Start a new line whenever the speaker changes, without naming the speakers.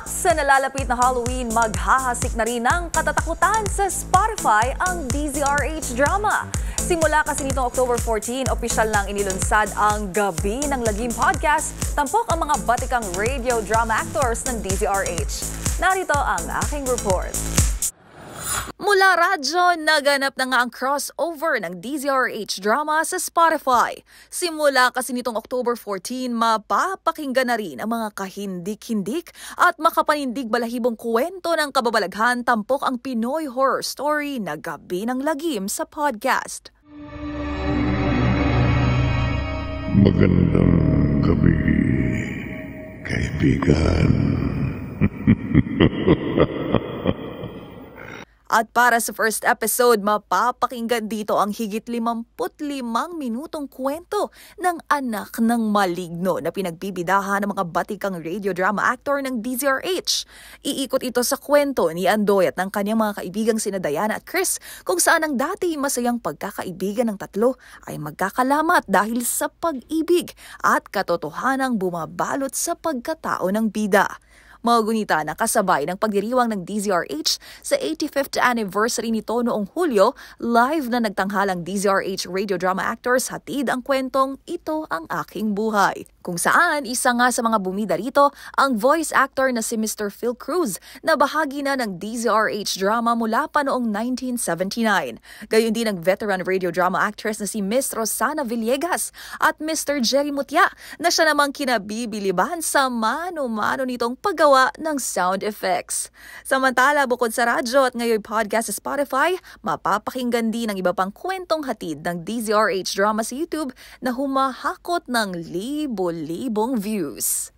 Sa nalalapit na Halloween, maghahasik na rin ng katatakutan sa Spotify ang DZRH drama. Simula kasi nitong October 14, opisyal nang inilunsad ang Gabi ng Lagim podcast. Tampok ang mga batikang radio drama actors ng DZRH. Narito ang aking report. Mula radyo, naganap na nga ang crossover ng DZRH drama sa Spotify. Simula kasi nitong October 14, mapapakinggan na rin ang mga kahindik-hindik at makapanindig balahibong kwento ng kababalaghan tampok ang Pinoy horror story na Gabi ng Lagim sa podcast.
Magandang gabi, kaibigan.
At para sa first episode, mapapakinggan dito ang higit 55 minutong kwento ng anak ng maligno na pinagbibidahan ng mga batikang radio drama actor ng DZRH. Iikot ito sa kwento ni Andoy at ng kanyang mga kaibigang sina Diana at Chris kung saan ang dati masayang pagkakaibigan ng tatlo ay magkakalamat dahil sa pag-ibig at katotohanang bumabalot sa pagkatao ng bida. Magunita na kasabay ng pagdiriwang ng DZRH sa 85th anniversary nito noong Hulyo, live na nagtanghalang DZRH radio drama actors hatid ang kwentong Ito ang Aking Buhay. Kung saan isa nga sa mga bumida rito ang voice actor na si Mr. Phil Cruz na bahagi na ng DZRH drama mula pa noong 1979. Gayon din ang veteran radio drama actress na si Miss Rosana Villegas at Mr. Jerry Mutya na siya namang kinabibiliban sa mano-mano nitong paggawa ng sound effects. Samantala, bukod sa radyo at ngayon podcast sa Spotify, mapapakinggan din ang iba pang kwentong hatid ng DZRH drama sa YouTube na humahakot ng libo-libong views.